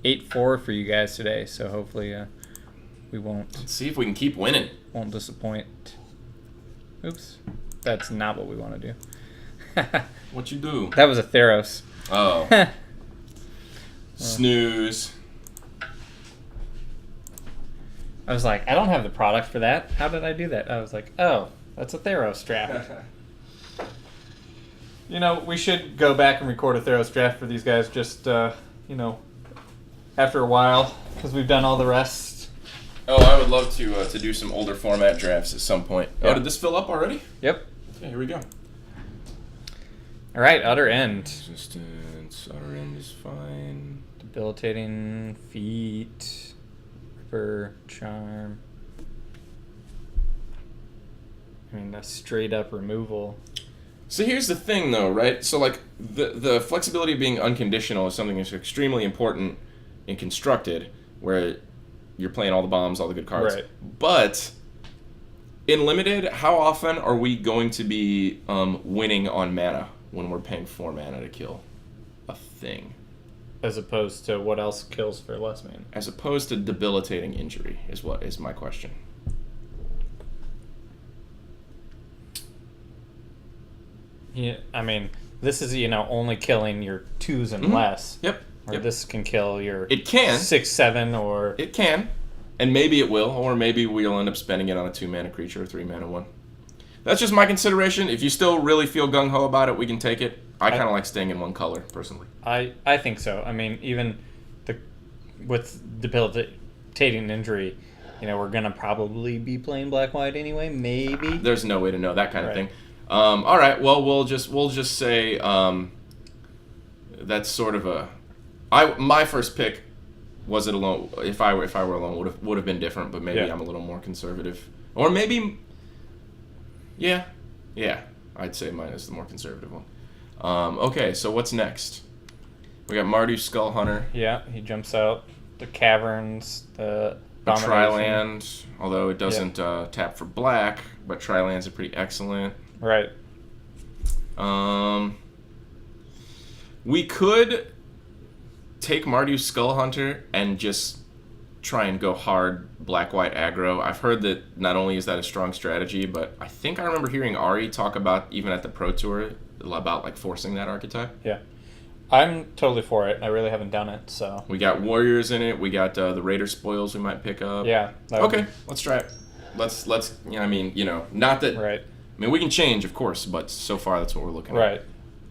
8-4 for you guys today, so hopefully we won't. Let's see if we can keep winning. Won't disappoint. Oops, that's not what we want to do. What you do? That was a Theros. Oh. Snooze. I was like, I don't have the product for that. How did I do that? I was like, oh, that's a Theros draft. You know, we should go back and record a Theros draft for these guys just, you know, after a while, because we've done all the rest. Oh, I would love to do some older format drafts at some point. Yeah. Oh, did this fill up already? Yep. Okay, here we go. All right, Utter End. Resistance, Utter End is fine. Debilitating Feet. Ripper, Charm. I mean, that's straight up removal. So here's the thing, though, right? So, like, the flexibility of being unconditional is something that's extremely important in Constructed, where you're playing all the bombs, all the good cards. Right. But in Limited, how often are we going to be winning on mana when we're paying 4 mana to kill a thing? As opposed to what else kills for less mana? As opposed to debilitating injury is my question. Yeah, I mean, this is, you know, only killing your 2s and less. Yep. Or Yep. this can kill your It can. 6-7 or... It can. And maybe it will, or maybe we'll end up spending it on a 2-mana creature or 3-mana one. That's just my consideration. If you still really feel gung-ho about it, we can take it. I kind of like staying in one color, personally. I think so. I mean, even with debilitating injury, you know, we're going to probably be playing black-white anyway, maybe. There's no way to know that kind of thing. All right, well, we'll just say that's sort of a... my first pick was it alone. If I were alone, would have been different. But maybe I'm a little more conservative, or maybe, yeah. I'd say mine is the more conservative one. Okay, so what's next? We got Mardu Skull Hunter. Yeah, he jumps out the caverns, the A Tri-land, although it doesn't tap for black, but Tri-lands are pretty excellent. Right. We could take Mardu Skull Hunter and just try and go hard black-white aggro. I've heard that not only is that a strong strategy, but I think I remember hearing Ari talk about, even at the Pro Tour, about like forcing that archetype. Yeah. I'm totally for it. I really haven't done it, so... We got Warriors in it. We got the Raider spoils we might pick up. Yeah. Okay, let's try it. Let's. I mean, you know, not that. Right. I mean, we can change, of course, but so far that's what we're looking at. Right.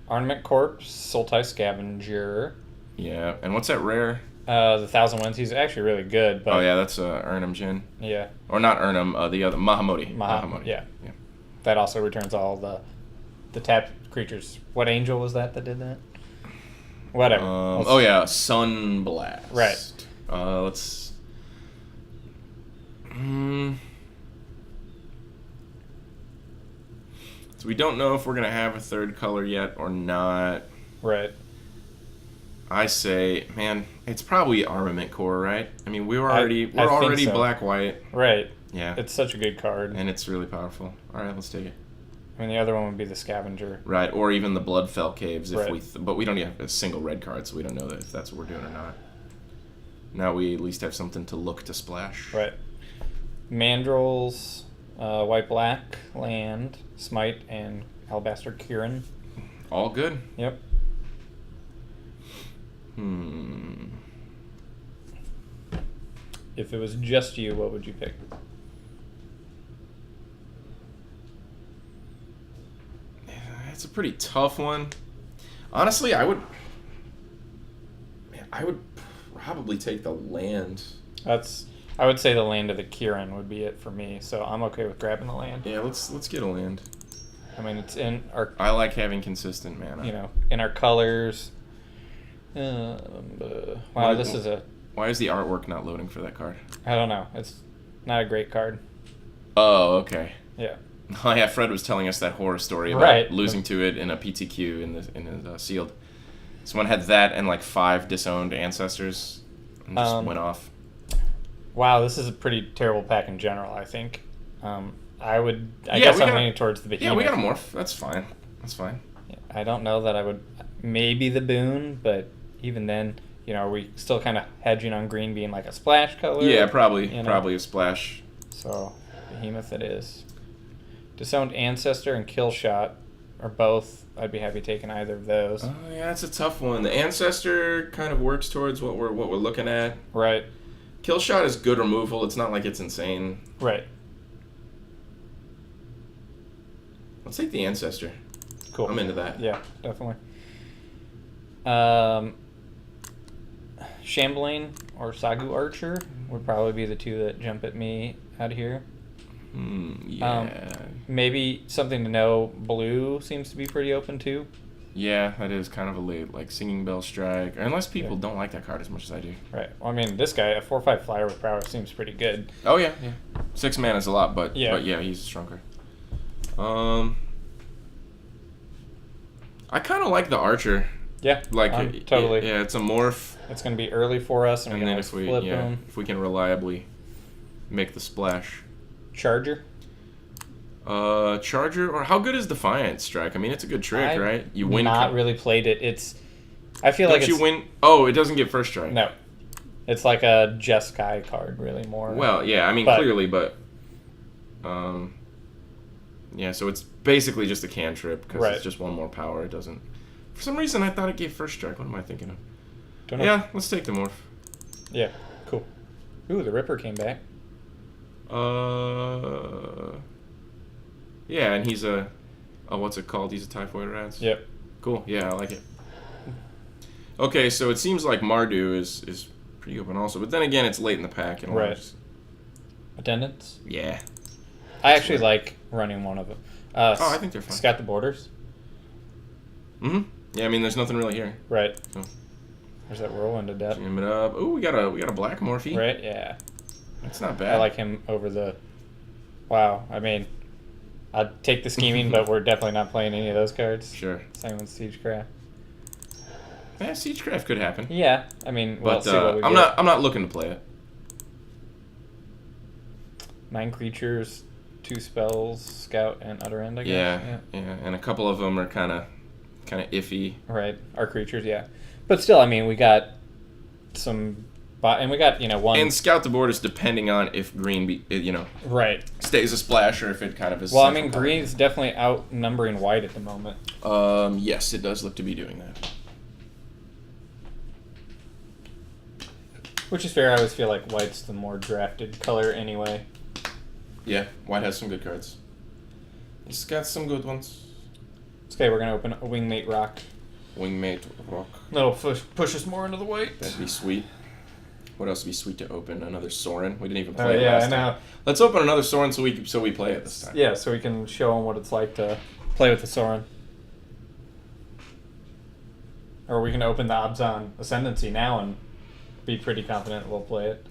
Ornament Corpse, Sultai Scavenger. Yeah, and what's that rare? The 1,000 Winds. He's actually really good, but... Oh, yeah, that's Urnham Jin. Yeah. Or not Urnham, the other, Mahamoti. Mahamoti. Yeah. That also returns all the tapped creatures. What angel was that did that? Whatever. Oh, yeah, Sunblast. Right. Let's... So we don't know if we're going to have a third color yet or not. Right. I say, man, it's probably Armament Core, right? I mean, we're already so. black-white. Right. Yeah. It's such a good card. And it's really powerful. All right, let's take it. I mean, the other one would be the Scavenger. Right, or even the Bloodfell Caves, if Right. but we don't have a single red card, so we don't know if that's what we're doing or not. Now we at least have something to look to splash. Right. Mandrills, white-black, land, Smite, and Alabaster Kieran. All good. Yep. If it was just you, what would you pick? It's a pretty tough one. Honestly, I would probably take the land. I would say the land of the Kieran would be it for me, so I'm okay with grabbing the land. Yeah, let's get a land. I mean, it's in our... I like having consistent mana. You know, in our colors. Wow, this is a... Why is the artwork not loading for that card? I don't know. It's not a great card. Oh, okay. Yeah. Oh yeah, Fred was telling us that horror story about losing to it in a PTQ in the sealed. Someone had that and like 5 disowned ancestors and just went off. Wow, this is a pretty terrible pack in general, I think. I guess I'm leaning towards the Behemoth. Yeah, we got a morph. That's fine. That's fine. I don't know that I would... Maybe the Boon, but even then, are we still kind of hedging on green being like a splash color? Yeah, probably a splash. So, Behemoth it is. Disowned Ancestor and Killshot are both. I'd be happy taking either of those. Oh yeah, that's a tough one. The Ancestor kind of works towards what we're looking at. Right. Killshot is good removal. It's not like it's insane. Right. Let's take the Ancestor. Cool. I'm into that. Yeah, definitely. Shambling or Sagu Archer would probably be the two that jump at me out of here. Yeah. Maybe something to know. Blue seems to be pretty open too. Yeah, that is kind of a late, like Singing Bell Strike. Unless people don't like that card as much as I do. Right. Well, I mean, this guy, a 4/5 flyer with power, seems pretty good. Oh yeah. 6 mana is a lot, but yeah, he's stronger. I kind of like the Archer. Yeah, like totally. Yeah, it's a morph. It's going to be early for us, and then if we can reliably make the splash. Charger. Charger, or how good is Defiant Strike? I mean, it's a good trick, right? You win. Not really played it. I feel like you win. Oh, it doesn't get first strike. No, it's like a Jeskai card, really more. Well, yeah, I mean clearly, but yeah. So it's basically just a cantrip because it's just one more power. It doesn't. For some reason, I thought it gave first strike. What am I thinking of? Don't know. Yeah, let's take the morph. Yeah, cool. Ooh, the Ripper came back. Yeah, and he's a, what's it called? He's a Typhoid Rats. Yep. Cool. Yeah, I like it. Okay, so it seems like Mardu is pretty open also, but then again, it's late in the pack. And Attendance? Yeah. I actually like running one of them. I think they're fine. Scout the Borders. Mm-hmm. Yeah, I mean, there's nothing really here. Right. So. There's that Whirlwind of Death. Jam it up. Ooh, we got a Black Morphe. Right, yeah. That's not bad. I like him over the... Wow, I mean... I'd take the Scheming, but we're definitely not playing any of those cards. Sure. Same with Siegecraft. Yeah, Siegecraft could happen. Yeah, I mean, but see what we I'm get. not looking to play it. 9 creatures, 2 spells, Scout and Utter End, I guess. Yeah, and a couple of them are kind of iffy. Right, our creatures, yeah. But still, I mean, we got some... And we got, one... And Scout the Borders depending on if green, right, stays a splash or if it kind of is... Well, I mean, green's definitely outnumbering white at the moment. Yes, it does look to be doing that. Which is fair. I always feel like white's the more drafted color anyway. Yeah, white has some good cards. It's got some good ones. Okay, we're going to open a Wingmate Rock. Wingmate Rock. That'll push us more into the white. That'd be sweet. What else would be sweet to open? Another Sorin. We didn't even play it last time. I know. Let's open another Sorin so we play it this time. Yeah, so we can show them what it's like to play with the Sorin. Or we can open the Abzan Ascendancy now and be pretty confident we'll play it.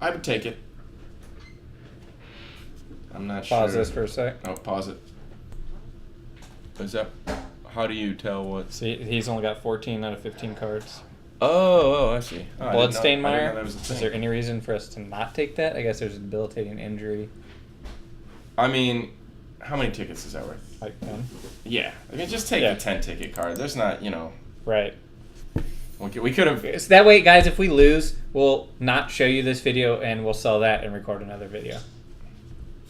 I would take it. I'm not sure. Pause this for a sec. Oh, pause it. Is that... How do you tell what... See, he's only got 14 out of 15 cards. Oh, I see. Bloodstain Mire. Is there any reason for us to not take that? I guess there's a debilitating injury. I mean, how many tickets is that worth? Like 10? Yeah. I mean, just take the 10-ticket card. There's not, Right. We could have... So that way, guys, if we lose, we'll not show you this video and we'll sell that and record another video.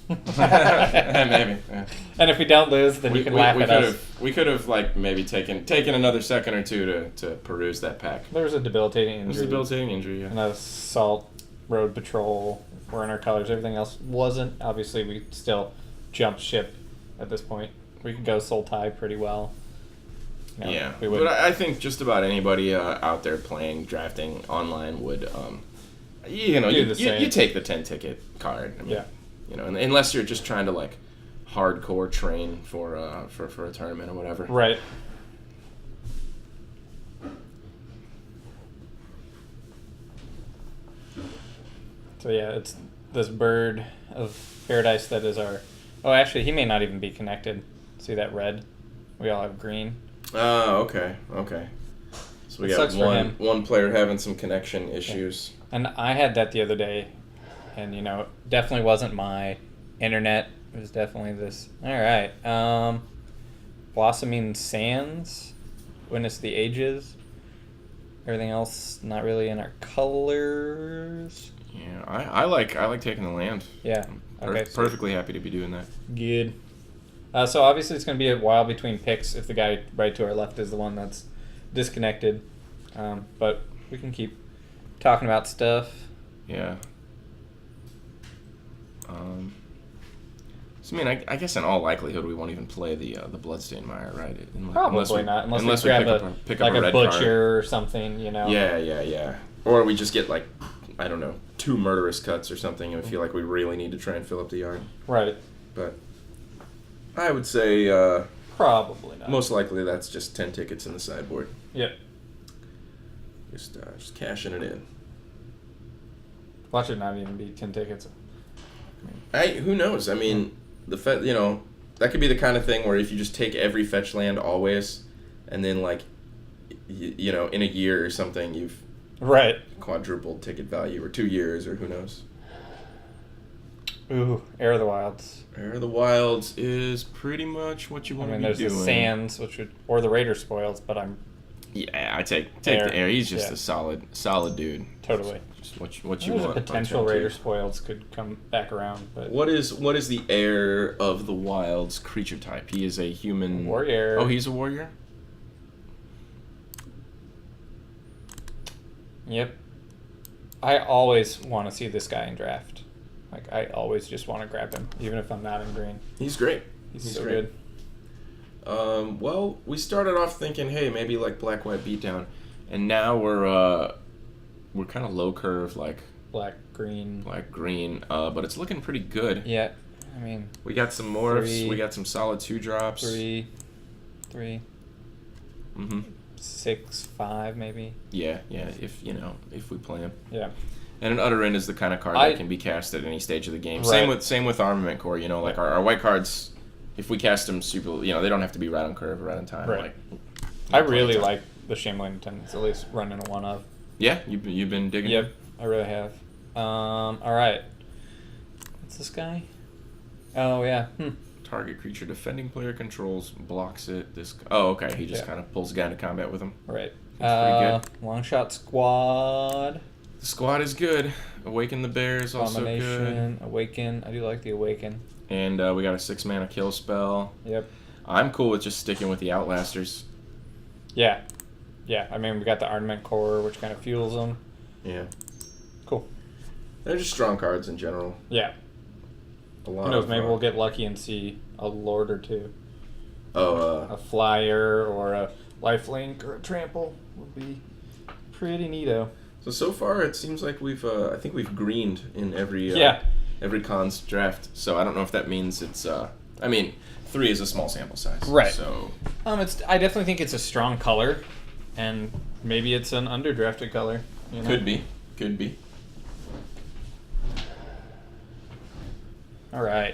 Maybe. Yeah. And if we don't lose, then you can laugh at us. We could have maybe taken another second or two to peruse that pack. There was a debilitating injury. There's a debilitating injury, yeah. And assault, road patrol, we're in our colors. Everything else wasn't. Obviously, we still jumped ship at this point. We could go soul tie pretty well. Yeah, but I think just about anybody out there playing, drafting online would, you take the 10-ticket card. I mean, unless you're just trying to hardcore train for a tournament or whatever. Right. So yeah, it's this bird of paradise that is our... Oh, actually, he may not even be connected. See that red? We all have green. Oh, okay. So we got one player having some connection issues. Yeah. And I had that the other day, and definitely wasn't my internet. It was definitely this. All right. Blossoming Sands, Witness the Ages. Everything else not really in our colors. Yeah, I like taking the land. Yeah. Okay. Perfectly happy to be doing that. Good. So obviously it's going to be a while between picks if the guy right to our left is the one that's disconnected. But we can keep talking about stuff. Yeah. So I mean, I guess in all likelihood we won't even play the Bloodstained Mire, right? Probably not, unless we grab pick up a red butcher card. or something, you know. Yeah. Or we just get like, I don't know, 2 murderous cuts or something, and we feel like we really need to try and fill up the yard. Right. But I would say probably not. Most likely that's just 10 tickets in the sideboard. Yep. Just cashing it in. Watch it not even be 10 tickets. Who knows? I mean, that could be the kind of thing where if you just take every fetch land always, and then like, in a year or something you've quadrupled ticket value, or 2 years, or who knows. Ooh, Heir of the Wilds. Heir of the Wilds is pretty much what you want to be doing. There's the Sands, or the Raider Spoils, but I'm... Yeah, I take the Heir. He's just a solid dude. Totally. Just what you want. Potential Raider Spoils could come back around. But what is the Heir of the Wilds creature type? He is a human... Warrior. Oh, he's a warrior? Yep. I always want to see this guy in draft. Like, I always just want to grab him, even if I'm not in green. He's great. He's so great. Well, we started off thinking, hey, maybe like black-white beatdown, and now we're kind of low curve, like black-green. But it's looking pretty good. Yeah, I mean... We got some morphs. We got some solid 2-drops. 3. Mm-hmm. 6, 5, maybe. Yeah, if we play him. Yeah. And an Utter End is the kind of card that can be cast at any stage of the game. Right. Same with Armament Core. Like our white cards, if we cast them super, they don't have to be right on curve or right on time. Right. Like, I really like the Shambling Attendants, at least running a 1 of. Yeah, you've been digging. Yep, I really have. All right. What's this guy? Oh yeah. Target creature defending player controls blocks it. Oh, okay. He just kind of pulls a guy into combat with him. Right. That's pretty good. Long Shot Squad. The squad is good. Awaken the Bear is also good. Awaken. I do like the Awaken. And we got a 6-mana kill spell. Yep. I'm cool with just sticking with the Outlasters. Yeah. I mean, we got the Armament Core, which kind of fuels them. Yeah. Cool. They're just strong cards in general. Yeah. Who knows? Maybe we'll get lucky and see a Lord or 2. A Flyer or a Lifelink or a Trample would be pretty neato. So far it seems like I think we've greened in every Khans draft. So I don't know if that means it's 3 is a small sample size. Right. So I definitely think it's a strong color, and maybe it's an underdrafted color. Could be. All right.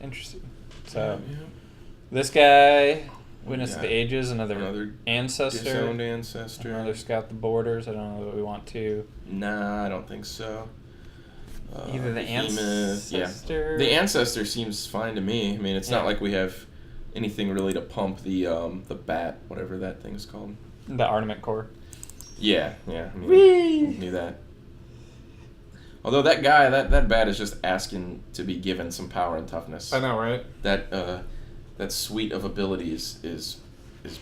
Interesting. So this guy, Witness of the Ages, another ancestor. Disowned ancestor. Another Scout the Borders. I don't know that we want to. Nah, I don't think so. Either the ancestor. Yeah. The ancestor seems fine to me. I mean, it's not like we have anything really to pump the bat, whatever that thing's called. The Armament Core. Yeah. I mean, knew that. Although that guy, that bat is just asking to be given some power and toughness. I know, right? That suite of abilities is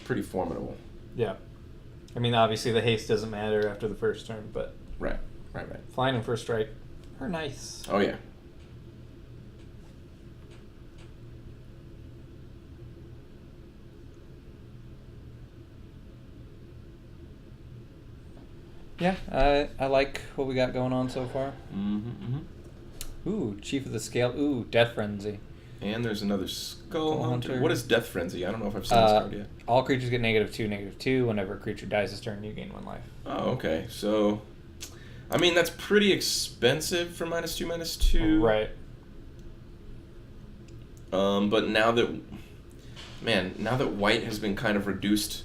pretty formidable. Yeah. I mean, obviously the haste doesn't matter after the first turn, but... Right. Flying and first strike are nice. Oh, yeah. Yeah, I like what we got going on so far. Ooh, Chief of the Scale. Ooh, Death Frenzy. And there's another Skull Hunter. What is Death Frenzy? I don't know if I've seen this card yet. All creatures get -2/-2. Whenever a creature dies this turn, you gain 1 life. Oh, okay. So, I mean, that's pretty expensive for -2/-2. Right. But now that white has been kind of reduced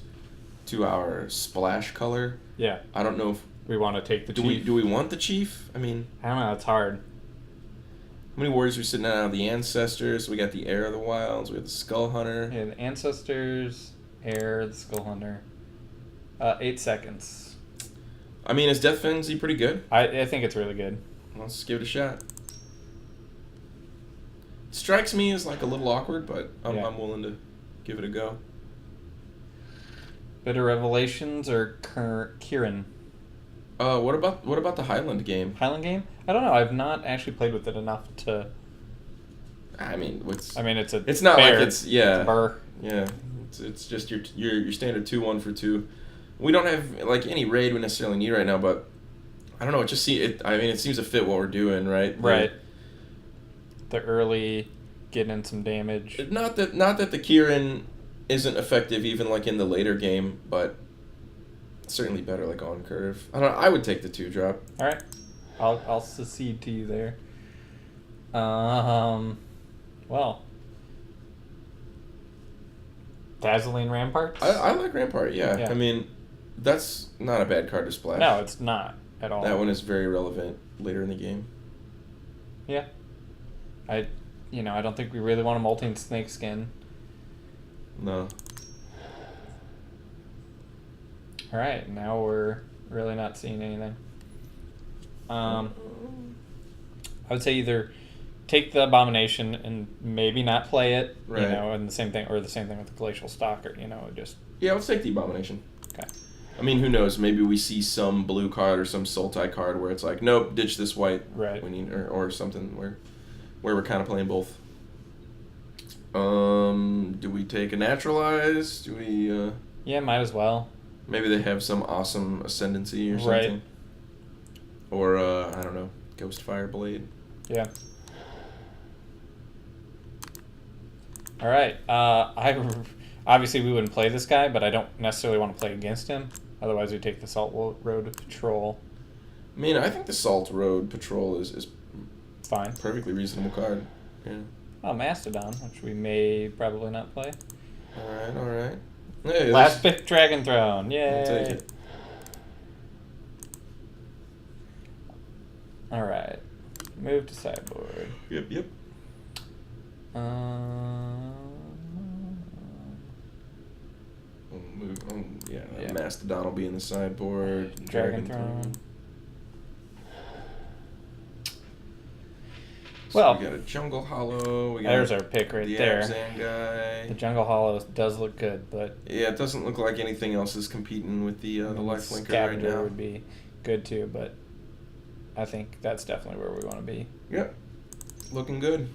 to our splash color. Yeah. I don't know if we want to take the chief. Do we want the chief? I mean, I don't know. It's hard. How many warriors are sitting out? The Ancestors. We got the Heir of the Wilds. We have the Skull Hunter. Yeah, the Ancestors, Heir, the Skull Hunter. 8 seconds. I mean, is Death Frenzy pretty good? I think it's really good. Let's give it a shot. Strikes me as like a little awkward, but I'm willing to give it a go. Bitter Revelations or Kieran? What about the Highland game? Highland game? I don't know. I've not actually played with it enough to. I mean, it's not bear. Like it's yeah. It's a burr. Yeah, it's just your standard 2-1 for 2. We don't have like any raid we necessarily need right now, but I don't know. It just it seems to fit what we're doing, right? Right. The early getting in some damage. Not that the Kieran isn't effective even like in the later game, but it's certainly better like on curve. I don't know, I would take the 2-drop. All right, I'll secede to you there. Well, Dazzling Ramparts. I like Rampart. Yeah. I mean, that's not a bad card to splash. No, it's not at all. That one is very relevant later in the game. Yeah. I don't think we really want a molting snake skin. No. All right, now we're really not seeing anything. I would say either take the Abomination and maybe not play it, right. And the same thing with the Glacial Stalker, just. Yeah, let's take the Abomination. Okay. I mean, who knows? Maybe we see some blue card or some Sultai card where it's like, nope, ditch this white. Right. We need or something where we're kind of playing both. Do we take a Naturalize? Do we? Yeah, might as well. Maybe they have some awesome Ascendancy or something. Right. Or I don't know, Ghostfire Blade. Yeah. All right. Obviously we wouldn't play this guy, but I don't necessarily want to play against him. Otherwise, we take the Salt Road Patrol. I mean, I think the Salt Road Patrol is fine. Perfectly reasonable card. Yeah. Oh, Mastodon, which we may probably not play. All right. Hey, last pick, Dragon Throne. Yay! I'll take it. All right. Move to sideboard. Yep. Mastodon will be in the sideboard. Dragon Throne. Well, we got a Jungle Hollow. There's our pick right there. Abzan guy. The Jungle Hollow does look good, but yeah, it doesn't look like anything else is competing with the lifelinker right now. Scavenger would be good too, but I think that's definitely where we want to be. Yep, looking good.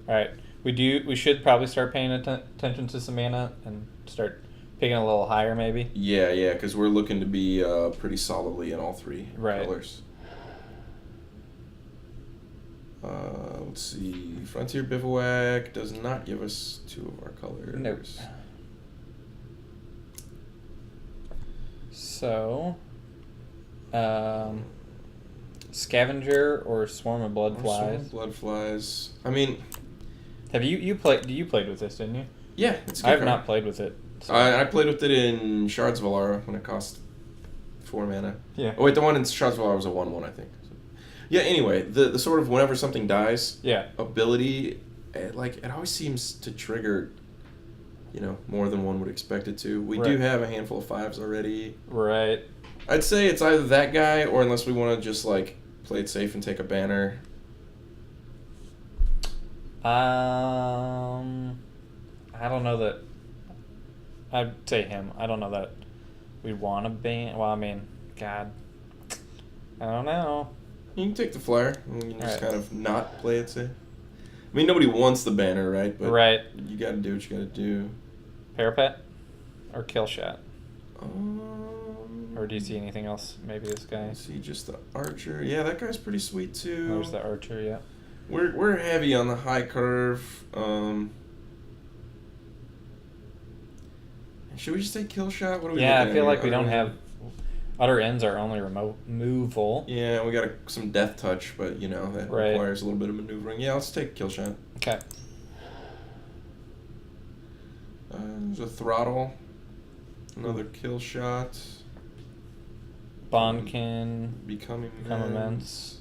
All right, we should probably start paying attention to some mana and start picking a little higher, maybe. Yeah, because we're looking to be pretty solidly in all 3 colors. Let's see. Frontier Bivouac does not give us 2 of our colors. Nope. So, Scavenger or Swarm of Bloodflies. I mean, have you played? You played with this, didn't you? Yeah, it's. I have not played with it. So. I played with it in Shards of Alara when it cost 4 mana. Yeah. Oh wait, the one in Shards of Alara was a 1/1, I think. Yeah. Anyway, the sort of whenever something dies, ability, it always seems to trigger, more than one would expect it to. We do have a handful of 5s already. Right. I'd say it's either that guy or unless we want to just play it safe and take a banner. I don't know that. I'd say him. I don't know that we'd want to ban. Well, I mean, God, I don't know. You can take the flyer and you can just kind of not play it safe. I mean, nobody wants the banner, right? But you got to do what you got to do. Parapet or Kill Shot? Or do you see anything else? Maybe this guy? I see just the Archer. Yeah, that guy's pretty sweet too. There's the Archer, yeah. We're heavy on the high curve. Should we just take Kill Shot? What are we looking at? I feel like we don't have... Utter Ends are only removal. Yeah, we got some Death Touch, but, that requires a little bit of maneuvering. Yeah, let's take Kill Shot. Okay. There's a Throttle. Another Kill Shot. Bondkin. Become Immense.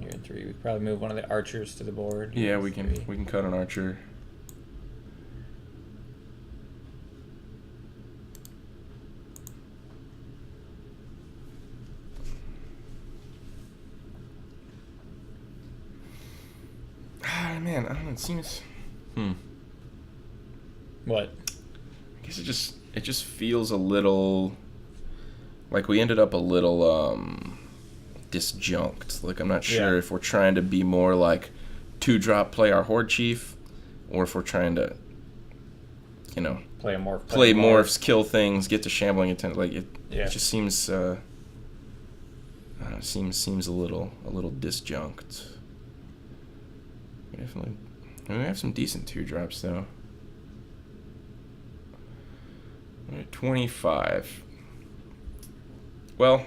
You're in 3. We could probably move one of the archers to the board. Yeah, we can cut an archer. Man, I don't know. It seems. What? I guess it just feels a little like we ended up a little disjunct. Like I'm not sure if we're trying to be more like 2-drop play our horde chief, or if we're trying to, play morphs, kill things, get to shambling intent. Like it just seems seems a little disjunct. Definitely. We have some decent 2-drops though. 25. Well,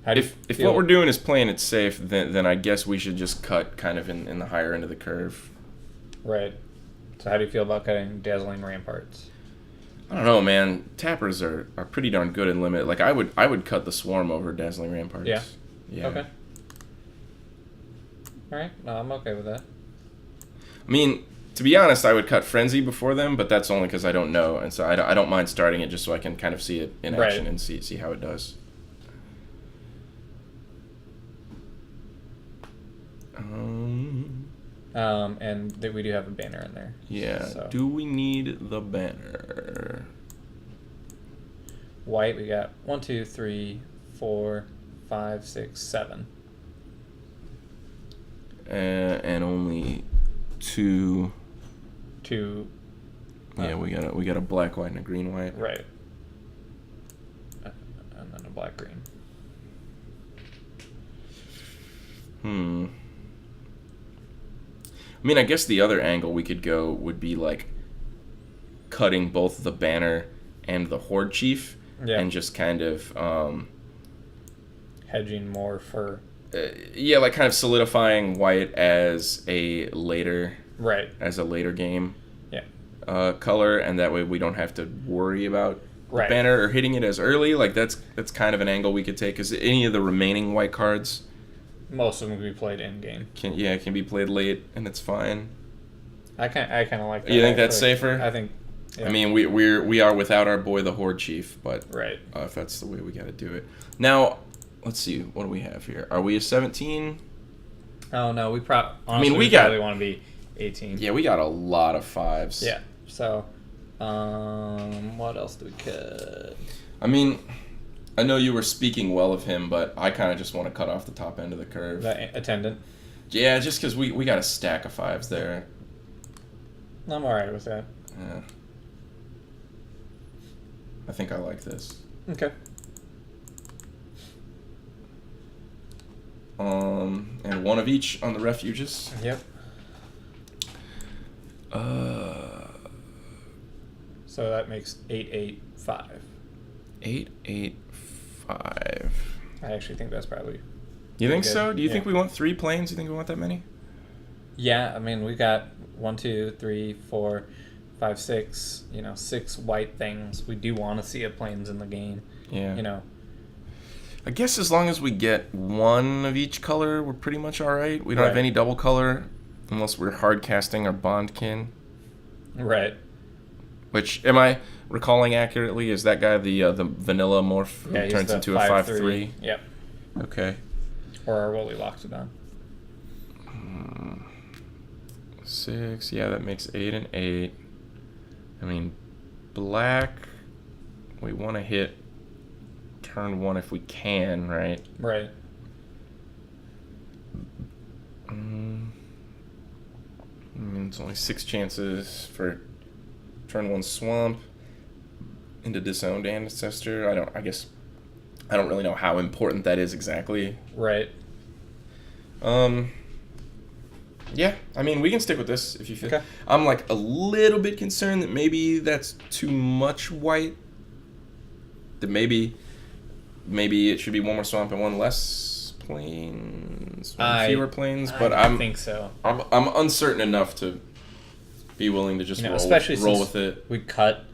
if what we're doing is playing it safe, then I guess we should just cut kind of in the higher end of the curve. Right. So how do you feel about cutting Dazzling Ramparts? I don't know, man. Tappers are pretty darn good in limit. Like I would cut the Swarm over Dazzling Ramparts. Yeah. Okay. All right. No, I'm okay with that. I mean, to be honest, I would cut Frenzy before them, but that's only because I don't know, and so I don't mind starting it just so I can kind of see it in action and see how it does. And we do have a banner in there. Yeah. So. Do we need the banner? White, we got 1, 2, 3, 4, 5, 6, 7. And only 2. Yeah, we got a black, white, and a green, white. Right. And then a black, green. I mean, I guess the other angle we could go would be like cutting both the banner and the horde chief, and just kind of hedging more for. Like kind of solidifying white as a later game. Color, and that way we don't have to worry about the banner or hitting it as early. Like that's kind of an angle we could take, because any of the remaining white cards, most of them can be played in game. Can be played late, and it's fine. I kind of like that. You think that's safer? I think. Yeah. I mean, we are without our boy the horde chief, but if that's the way we got to do it. Now, let's see, what do we have here? Are we a 17? Oh no, we probably want to be 18. Yeah, we got a lot of 5s. Yeah. So, what else do we cut? I mean, I know you were speaking well of him, but I kind of just want to cut off the top end of the curve. The attendant? Yeah, just because we got a stack of 5s there. I'm alright with that. Yeah. I think I like this. Okay. And 1 of each on the refuges. Yep. So that makes 8, 8, 5. 8, 8, 5. I actually think that's probably. You think so? Do you think we want 3 planes? You think we want that many? Yeah, I mean we got 1, 2, 3, 4, 5, 6. 6 white things. We do want to see planes in the game. Yeah. I guess as long as we get 1 of each color, we're pretty much all right. We don't have any double color, unless we're hard casting our Bondkin. Right. Which, am I recalling accurately? Is that guy the vanilla morph who turns into a 5/3? Yep. Okay. Or our Woolly Loxodon. 6. Yeah, that makes 8 and 8. I mean, black. We want to hit turn 1 if we can, right? Right. I mean, it's only 6 chances for turn 1 swamp into disowned ancestor. I guess I don't really know how important that is exactly. Right. Yeah, I mean, we can stick with this if you feel. Okay. I'm like a little bit concerned that maybe that's too much white. That maybe it should be 1 more swamp and 1 less plains, fewer plains. But I think so. I'm uncertain enough to be willing to just roll with it. We cut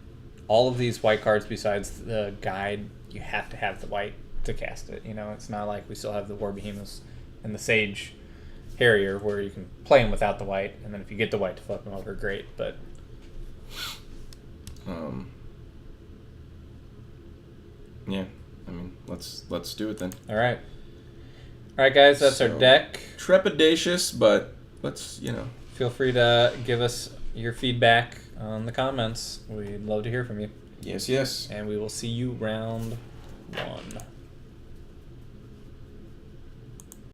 all of these white cards besides the guide. You have to have the white to cast it. It's not like we still have the War Behemoths and the Sage Harrier, where you can play him without the white, and then if you get the white to flip him over, great. But yeah, I mean, let's do it then. All right, guys, that's our deck. Trepidatious, but let's Feel free to give us your feedback on the comments. We'd love to hear from you. Yes. And we will see you round 1.